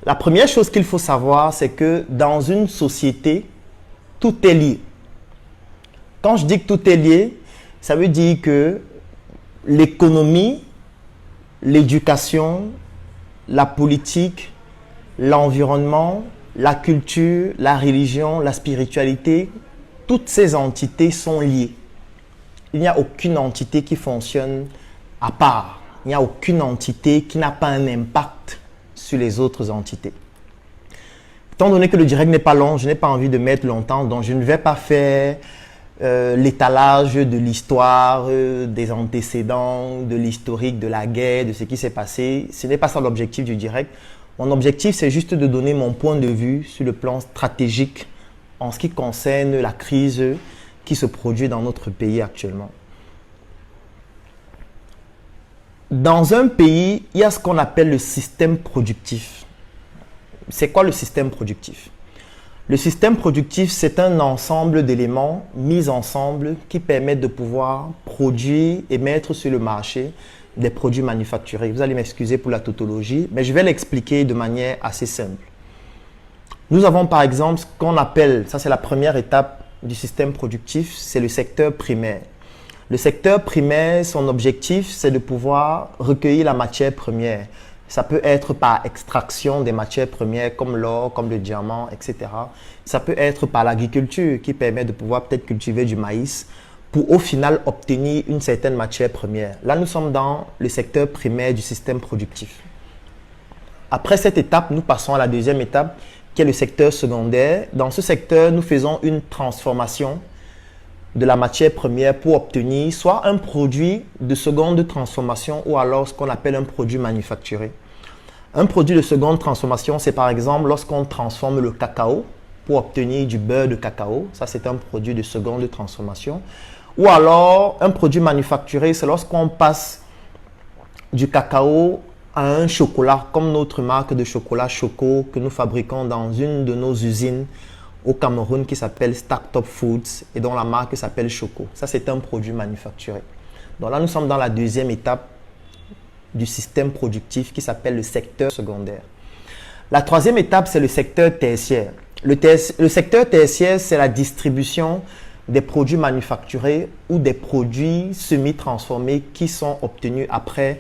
La première chose qu'il faut savoir, c'est que dans une société, tout est lié. Quand je dis que tout est lié, ça veut dire que l'économie, l'éducation, la politique, l'environnement, la culture, la religion, la spiritualité, toutes ces entités sont liées. Il n'y a aucune entité qui fonctionne à part. Il n'y a aucune entité qui n'a pas un impact sur les autres entités. Étant donné que le direct n'est pas long, je n'ai pas envie de mettre longtemps, donc je ne vais pas faire l'étalage de l'histoire, des antécédents, de l'historique, de la guerre, de ce qui s'est passé. Ce n'est pas ça l'objectif du direct. Mon objectif, c'est juste de donner mon point de vue sur le plan stratégique en ce qui concerne la crise qui se produit dans notre pays actuellement. Dans un pays, il y a ce qu'on appelle le système productif. C'est quoi le système productif? Le système productif, c'est un ensemble d'éléments mis ensemble qui permettent de pouvoir produire et mettre sur le marché des produits manufacturés. Vous allez m'excuser pour la tautologie, mais je vais l'expliquer de manière assez simple. Nous avons par exemple ce qu'on appelle, ça c'est la première étape du système productif, c'est le secteur primaire. Le secteur primaire, son objectif, c'est de pouvoir recueillir la matière première. Ça peut être par extraction des matières premières comme l'or, comme le diamant, etc. Ça peut être par l'agriculture qui permet de pouvoir peut-être cultiver du maïs pour au final obtenir une certaine matière première. Là, nous sommes dans le secteur primaire du système productif. Après cette étape, nous passons à la deuxième étape qui est le secteur secondaire. Dans ce secteur, nous faisons une transformation de la matière première pour obtenir soit un produit de seconde transformation ou alors ce qu'on appelle un produit manufacturé. Un produit de seconde transformation, c'est par exemple lorsqu'on transforme le cacao pour obtenir du beurre de cacao. Ça, c'est un produit de seconde transformation. Ou alors, un produit manufacturé, c'est lorsqu'on passe du cacao à un chocolat, comme notre marque de chocolat Choco que nous fabriquons dans une de nos usines au Cameroun qui s'appelle Startup Foods et dont la marque s'appelle Choco. Ça, c'est un produit manufacturé. Donc là, nous sommes dans la deuxième étape du système productif qui s'appelle le secteur secondaire. La troisième étape, c'est le secteur tertiaire. Le secteur tertiaire, c'est la distribution des produits manufacturés ou des produits semi-transformés qui sont obtenus après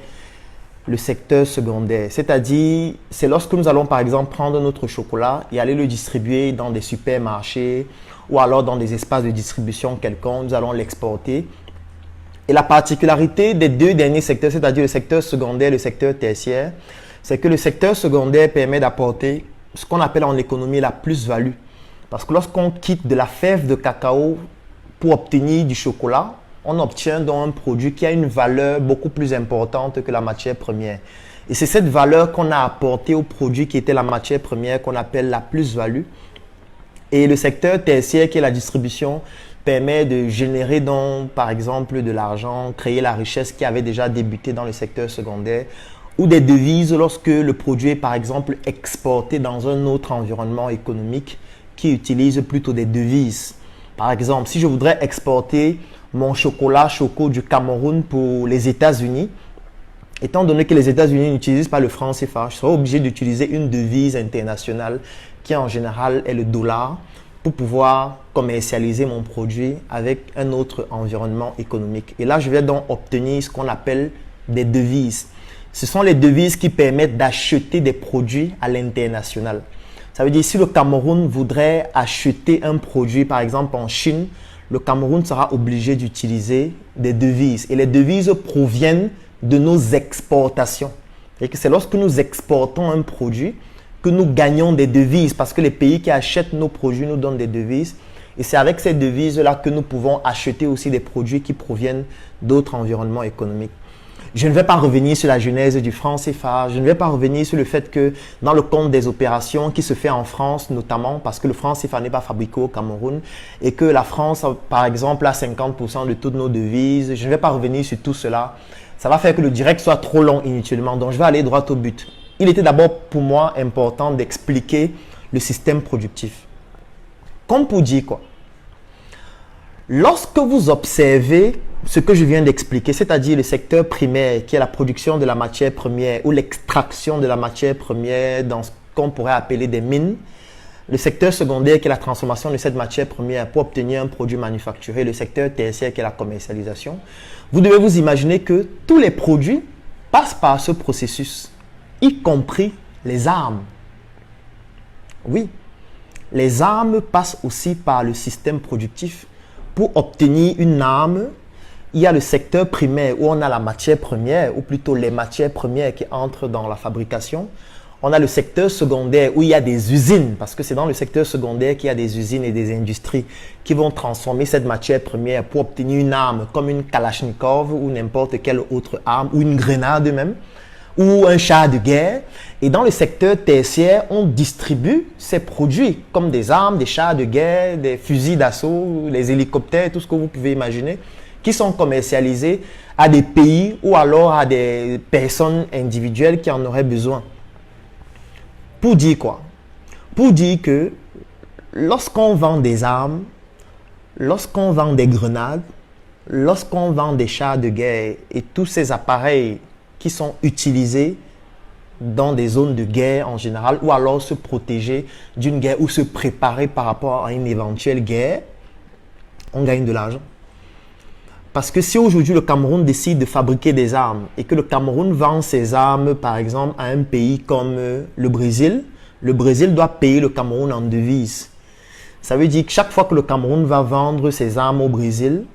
le secteur secondaire. C'est-à-dire, c'est lorsque nous allons par exemple prendre notre chocolat et aller le distribuer dans des supermarchés ou alors dans des espaces de distribution quelconques, nous allons l'exporter. Et la particularité des deux derniers secteurs, c'est-à-dire le secteur secondaire et le secteur tertiaire, c'est que le secteur secondaire permet d'apporter ce qu'on appelle en économie la plus-value. Parce que lorsqu'on quitte de la fève de cacao pour obtenir du chocolat, on obtient donc un produit qui a une valeur beaucoup plus importante que la matière première. Et c'est cette valeur qu'on a apportée au produit qui était la matière première qu'on appelle la plus-value. Et le secteur tertiaire qui est la distribution permet de générer donc par exemple de l'argent, créer la richesse qui avait déjà débuté dans le secteur secondaire ou des devises lorsque le produit est par exemple exporté dans un autre environnement économique qui utilise plutôt des devises. Par exemple, si je voudrais exporter mon chocolat Choco du Cameroun pour les États-Unis, étant donné que les États-Unis n'utilisent pas le franc CFA, je serai obligé d'utiliser une devise internationale qui en général est le dollar pour pouvoir commercialiser mon produit avec un autre environnement économique. Et là, je vais donc obtenir ce qu'on appelle des devises. Ce sont les devises qui permettent d'acheter des produits à l'international. Ça veut dire si le Cameroun voudrait acheter un produit, par exemple en Chine, le Cameroun sera obligé d'utiliser des devises. Et les devises proviennent de nos exportations. C'est lorsque nous exportons un produit que nous gagnons des devises parce que les pays qui achètent nos produits nous donnent des devises. Et c'est avec ces devises-là que nous pouvons acheter aussi des produits qui proviennent d'autres environnements économiques. Je ne vais pas revenir sur la genèse du franc CFA. Je ne vais pas revenir sur le fait que dans le compte des opérations qui se fait en France, notamment parce que le franc CFA n'est pas fabriqué au Cameroun et que la France, par exemple, a 50% de toutes nos devises. Je ne vais pas revenir sur tout cela. Ça va faire que le direct soit trop long inutilement. Donc, je vais aller droit au but. Il était d'abord pour moi important d'expliquer le système productif. Comme pour dire quoi? Lorsque vous observez ce que je viens d'expliquer, c'est-à-dire le secteur primaire qui est la production de la matière première ou l'extraction de la matière première dans ce qu'on pourrait appeler des mines. Le secteur secondaire qui est la transformation de cette matière première pour obtenir un produit manufacturé. Le secteur tertiaire qui est la commercialisation. Vous devez vous imaginer que tous les produits passent par ce processus, y compris les armes. Oui, les armes passent aussi par le système productif. Pour obtenir une arme, il y a le secteur primaire où on a la matière première, ou plutôt les matières premières qui entrent dans la fabrication. On a le secteur secondaire où il y a des usines, parce que c'est dans le secteur secondaire qu'il y a des usines et des industries qui vont transformer cette matière première pour obtenir une arme comme une Kalachnikov ou n'importe quelle autre arme, ou une grenade même, ou un char de guerre. Et dans le secteur tertiaire, on distribue ces produits comme des armes, des chars de guerre, des fusils d'assaut, les hélicoptères, tout ce que vous pouvez imaginer, qui sont commercialisés à des pays ou alors à des personnes individuelles qui en auraient besoin. Pour dire quoi? Pour dire que lorsqu'on vend des armes, lorsqu'on vend des grenades, lorsqu'on vend des chars de guerre et tous ces appareils qui sont utilisés dans des zones de guerre en général, ou alors se protéger d'une guerre ou se préparer par rapport à une éventuelle guerre, on gagne de l'argent. Parce que si aujourd'hui le Cameroun décide de fabriquer des armes et que le Cameroun vend ses armes par exemple à un pays comme le Brésil doit payer le Cameroun en devise. Ça veut dire que chaque fois que le Cameroun va vendre ses armes au Brésil,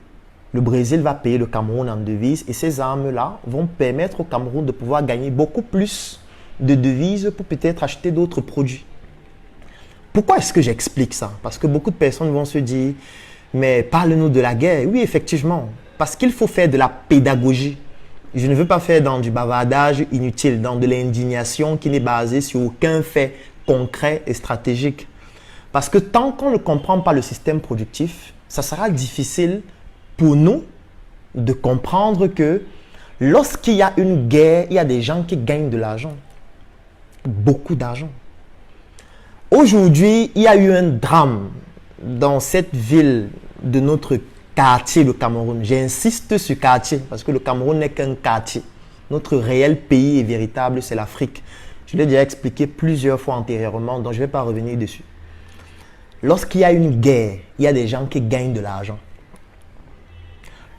le Brésil va payer le Cameroun en devise et ces armes-là vont permettre au Cameroun de pouvoir gagner beaucoup plus de devises pour peut-être acheter d'autres produits. Pourquoi est-ce que j'explique ça? Parce que beaucoup de personnes vont se dire, mais parle-nous de la guerre. Oui, effectivement. Parce qu'il faut faire de la pédagogie. Je ne veux pas faire dans du bavardage inutile, dans de l'indignation qui n'est basée sur aucun fait concret et stratégique. Parce que tant qu'on ne comprend pas le système productif, ça sera difficile pour nous de comprendre que lorsqu'il y a une guerre, il y a des gens qui gagnent de l'argent. Beaucoup d'argent. Aujourd'hui, il y a eu un drame dans cette ville de notre quartier, le Cameroun. J'insiste sur quartier parce que le Cameroun n'est qu'un quartier. Notre réel pays est véritable, c'est l'Afrique. Je l'ai déjà expliqué plusieurs fois antérieurement, donc je ne vais pas revenir dessus. Lorsqu'il y a une guerre, il y a des gens qui gagnent de l'argent.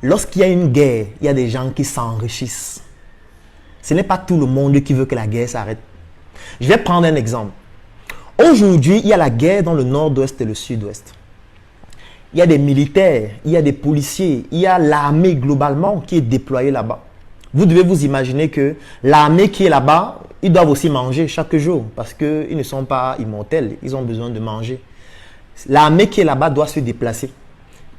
Lorsqu'il y a une guerre, il y a des gens qui s'enrichissent. Ce n'est pas tout le monde qui veut que la guerre s'arrête. Je vais prendre un exemple. Aujourd'hui, il y a la guerre dans le nord-ouest et le sud-ouest. Il y a des militaires, il y a des policiers, il y a l'armée globalement qui est déployée là-bas. Vous devez vous imaginer que l'armée qui est là-bas, ils doivent aussi manger chaque jour parce qu'ils ne sont pas immortels, ils ont besoin de manger. L'armée qui est là-bas doit se déplacer.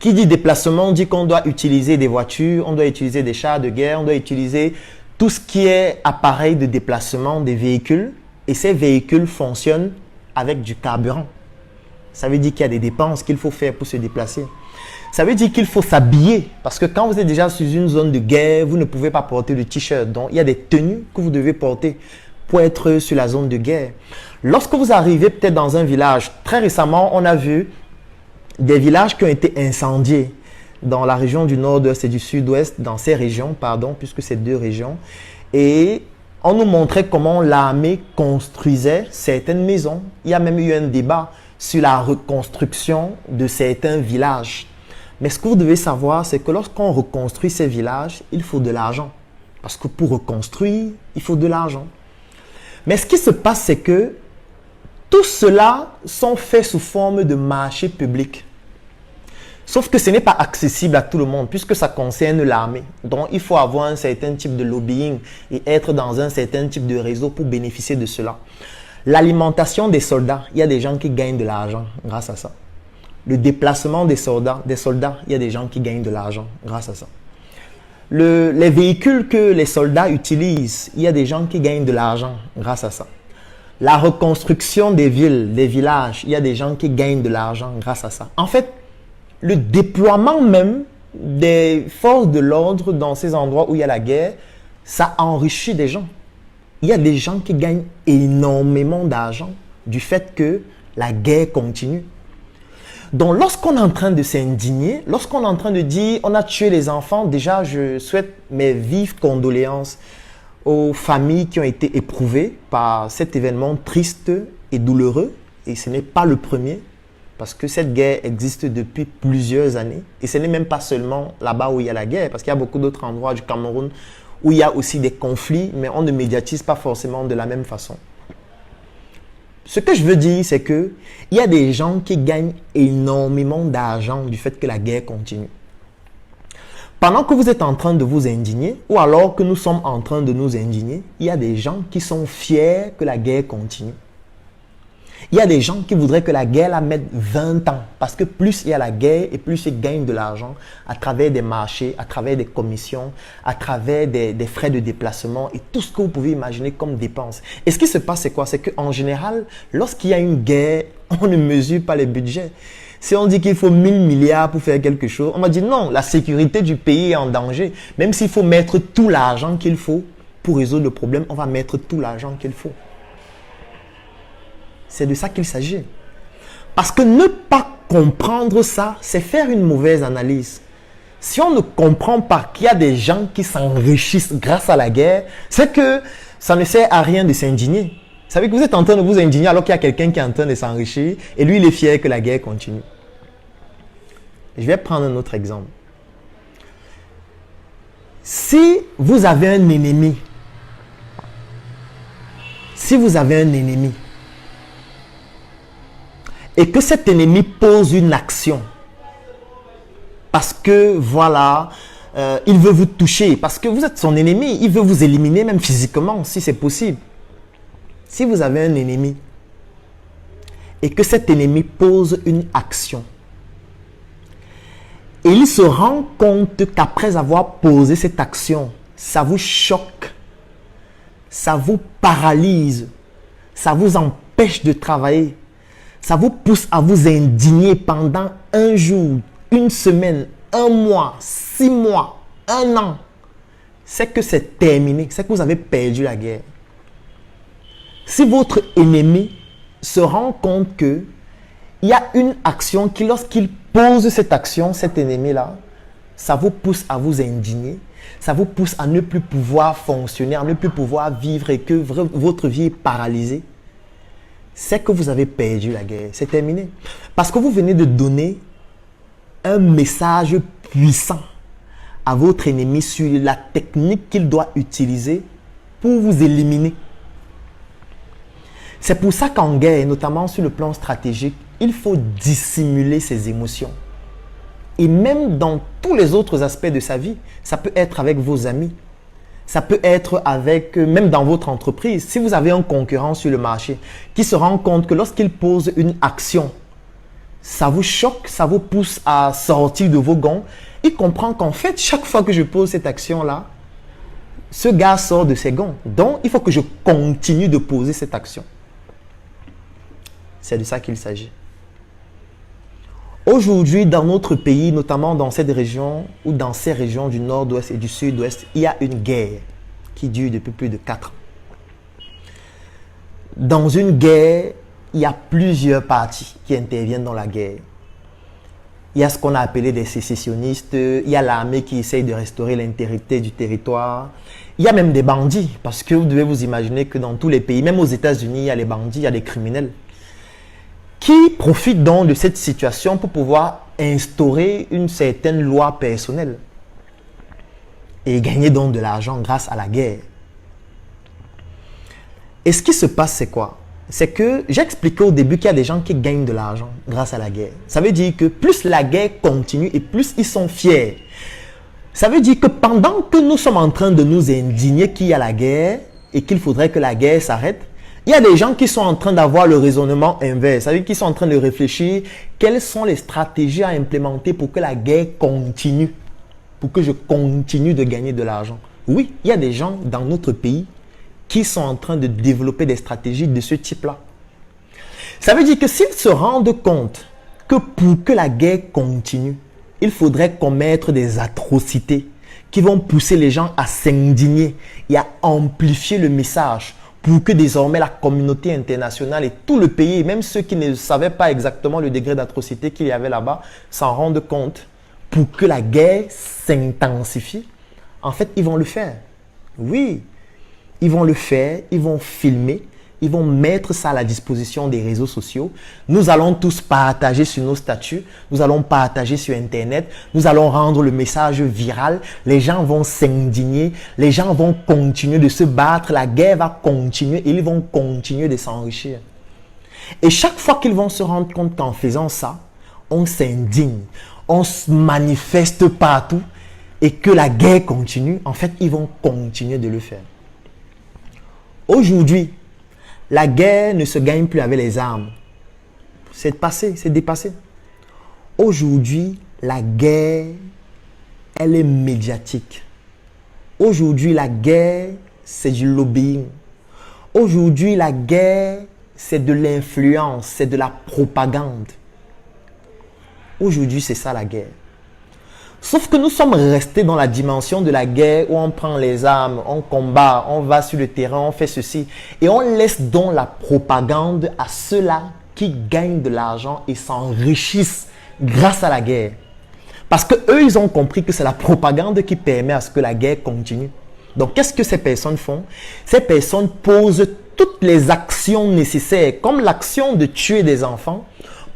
Qui dit déplacement dit qu'on doit utiliser des voitures, on doit utiliser des chars de guerre, on doit utiliser tout ce qui est appareil de déplacement des véhicules. Et ces véhicules fonctionnent avec du carburant. Ça veut dire qu'il y a des dépenses qu'il faut faire pour se déplacer. Ça veut dire qu'il faut s'habiller. Parce que quand vous êtes déjà sur une zone de guerre, vous ne pouvez pas porter de t-shirt. Donc, il y a des tenues que vous devez porter pour être sur la zone de guerre. Lorsque vous arrivez peut-être dans un village, très récemment, on a vu des villages qui ont été incendiés dans la région du nord-ouest et du sud-ouest, dans ces régions, pardon, puisque c'est deux régions. Et on nous montrait comment l'armée construisait certaines maisons. Il y a même eu un débat sur la reconstruction de certains villages. Mais ce que vous devez savoir, c'est que lorsqu'on reconstruit ces villages, il faut de l'argent. Parce que pour reconstruire, il faut de l'argent. Mais ce qui se passe, c'est que tout cela sont faits sous forme de marché public. Sauf que ce n'est pas accessible à tout le monde puisque ça concerne l'armée. Donc, il faut avoir un certain type de lobbying et être dans un certain type de réseau pour bénéficier de cela. L'alimentation des soldats, il y a des gens qui gagnent de l'argent grâce à ça. Le déplacement des soldats, il y a des gens qui gagnent de l'argent grâce à ça. Les véhicules que les soldats utilisent, il y a des gens qui gagnent de l'argent grâce à ça. La reconstruction des villes, des villages, il y a des gens qui gagnent de l'argent grâce à ça. En fait, le déploiement même des forces de l'ordre dans ces endroits où il y a la guerre, ça enrichit des gens. Il y a des gens qui gagnent énormément d'argent du fait que la guerre continue. Donc, lorsqu'on est en train de s'indigner, lorsqu'on est en train de dire on a tué les enfants, déjà, je souhaite mes vives condoléances aux familles qui ont été éprouvées par cet événement triste et douloureux. Et ce n'est pas le premier, parce que cette guerre existe depuis plusieurs années. Et ce n'est même pas seulement là-bas où il y a la guerre, parce qu'il y a beaucoup d'autres endroits du Cameroun où il y a aussi des conflits, mais on ne médiatise pas forcément de la même façon. Ce que je veux dire, c'est qu'il y a des gens qui gagnent énormément d'argent du fait que la guerre continue. Pendant que vous êtes en train de vous indigner, ou alors que nous sommes en train de nous indigner, il y a des gens qui sont fiers que la guerre continue. Il y a des gens qui voudraient que la guerre la mette 20 ans, parce que plus il y a la guerre et plus ils gagnent de l'argent à travers des marchés, à travers des commissions, à travers des frais de déplacement et tout ce que vous pouvez imaginer comme dépenses. Et ce qui se passe, c'est quoi? C'est qu'en général, lorsqu'il y a une guerre, on ne mesure pas les budgets. Si on dit qu'il faut 1000 milliards pour faire quelque chose, on m'a dit non, la sécurité du pays est en danger. Même s'il faut mettre tout l'argent qu'il faut pour résoudre le problème, on va mettre tout l'argent qu'il faut. C'est de ça qu'il s'agit. Parce que ne pas comprendre ça, c'est faire une mauvaise analyse. Si on ne comprend pas qu'il y a des gens qui s'enrichissent grâce à la guerre, c'est que ça ne sert à rien de s'indigner. Vous savez que vous êtes en train de vous indigner alors qu'il y a quelqu'un qui est en train de s'enrichir et lui, il est fier que la guerre continue. Je vais prendre un autre exemple. Si vous avez un ennemi, et que cet ennemi pose une action, parce que voilà, il veut vous toucher, parce que vous êtes son ennemi, il veut vous éliminer même physiquement, si c'est possible. Si vous avez un ennemi, et que cet ennemi pose une action, et il se rend compte qu'après avoir posé cette action, ça vous choque, ça vous paralyse, ça vous empêche de travailler, ça vous pousse à vous indigner pendant un jour, une semaine, un mois, 6 mois, 1 an. C'est que c'est terminé, c'est que vous avez perdu la guerre. Si votre ennemi se rend compte qu'il y a une action qui, lorsqu'il pose cette action, cet ennemi-là, ça vous pousse à vous indigner, ça vous pousse à ne plus pouvoir fonctionner, à ne plus pouvoir vivre et que votre vie est paralysée, c'est que vous avez perdu la guerre. C'est terminé. Parce que vous venez de donner un message puissant à votre ennemi sur la technique qu'il doit utiliser pour vous éliminer. C'est pour ça qu'en guerre, notamment sur le plan stratégique, il faut dissimuler ses émotions. Et même dans tous les autres aspects de sa vie, ça peut être avec vos amis, ça peut être avec, même dans votre entreprise. Si vous avez un concurrent sur le marché qui se rend compte que lorsqu'il pose une action, ça vous choque, ça vous pousse à sortir de vos gonds, il comprend qu'en fait, chaque fois que je pose cette action-là, ce gars sort de ses gonds. Donc, il faut que je continue de poser cette action. C'est de ça qu'il s'agit. Aujourd'hui, dans notre pays, notamment dans cette région ou dans ces régions du nord-ouest et du sud-ouest, il y a une guerre qui dure depuis plus de 4 ans. Dans une guerre, il y a plusieurs parties qui interviennent dans la guerre. Il y a ce qu'on a appelé des sécessionnistes, il y a l'armée qui essaye de restaurer l'intégrité du territoire. Il y a même des bandits, parce que vous devez vous imaginer que dans tous les pays, même aux États-Unis, il y a les bandits, il y a les criminels, qui profitent donc de cette situation pour pouvoir instaurer une certaine loi personnelle et gagner donc de l'argent grâce à la guerre. Et ce qui se passe, c'est quoi? C'est que j'ai expliqué au début qu'il y a des gens qui gagnent de l'argent grâce à la guerre. Ça veut dire que plus la guerre continue et plus ils sont fiers. Ça veut dire que pendant que nous sommes en train de nous indigner qu'il y a la guerre et qu'il faudrait que la guerre s'arrête, il y a des gens qui sont en train d'avoir le raisonnement inverse. Ça veut dire qu'ils sont en train de réfléchir quelles sont les stratégies à implémenter pour que la guerre continue, pour que je continue de gagner de l'argent. Oui, il y a des gens dans notre pays qui sont en train de développer des stratégies de ce type-là. Ça veut dire que s'ils se rendent compte que pour que la guerre continue, il faudrait commettre des atrocités qui vont pousser les gens à s'indigner et à amplifier le message pour que désormais la communauté internationale et tout le pays, même ceux qui ne savaient pas exactement le degré d'atrocité qu'il y avait là-bas, s'en rendent compte pour que la guerre s'intensifie. En fait, ils vont le faire. Oui. Ils vont le faire, ils vont filmer, ils vont mettre ça à la disposition des réseaux sociaux. Nous allons tous partager sur nos statuts, nous allons partager sur Internet, nous allons rendre le message viral. Les gens vont s'indigner, les gens vont continuer de se battre, la guerre va continuer et ils vont continuer de s'enrichir. Et chaque fois qu'ils vont se rendre compte qu'en faisant ça, on s'indigne, on se manifeste partout et que la guerre continue, en fait, ils vont continuer de le faire. Aujourd'hui, la guerre ne se gagne plus avec les armes. C'est passé, c'est dépassé. Aujourd'hui, la guerre, elle est médiatique. Aujourd'hui, la guerre, c'est du lobbying. Aujourd'hui, la guerre, c'est de l'influence, c'est de la propagande. Aujourd'hui, c'est ça la guerre. Sauf que nous sommes restés dans la dimension de la guerre où on prend les armes, on combat, on va sur le terrain, on fait ceci. Et on laisse donc la propagande à ceux-là qui gagnent de l'argent et s'enrichissent grâce à la guerre. Parce qu'eux, ils ont compris que c'est la propagande qui permet à ce que la guerre continue. Donc, qu'est-ce que ces personnes font? Ces personnes posent toutes les actions nécessaires, comme l'action de tuer des enfants,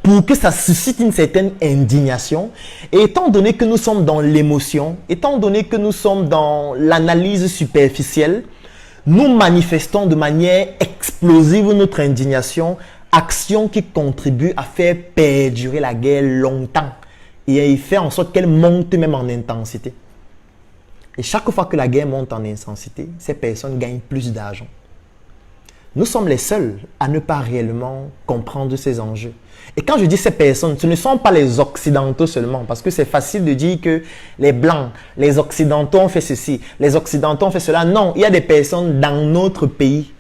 pour que ça suscite une certaine indignation. Et étant donné que nous sommes dans l'émotion, étant donné que nous sommes dans l'analyse superficielle, nous manifestons de manière explosive notre indignation, action qui contribue à faire perdurer la guerre longtemps et faire en sorte qu'elle monte même en intensité. Et chaque fois que la guerre monte en intensité, ces personnes gagnent plus d'argent. Nous sommes les seuls à ne pas réellement comprendre ces enjeux. Et quand je dis ces personnes, ce ne sont pas les Occidentaux seulement, parce que c'est facile de dire que les Blancs, les Occidentaux ont fait ceci, les Occidentaux ont fait cela. Non, il y a des personnes dans notre pays,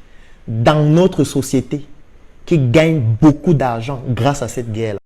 dans notre société, qui gagnent beaucoup d'argent grâce à cette guerre-là.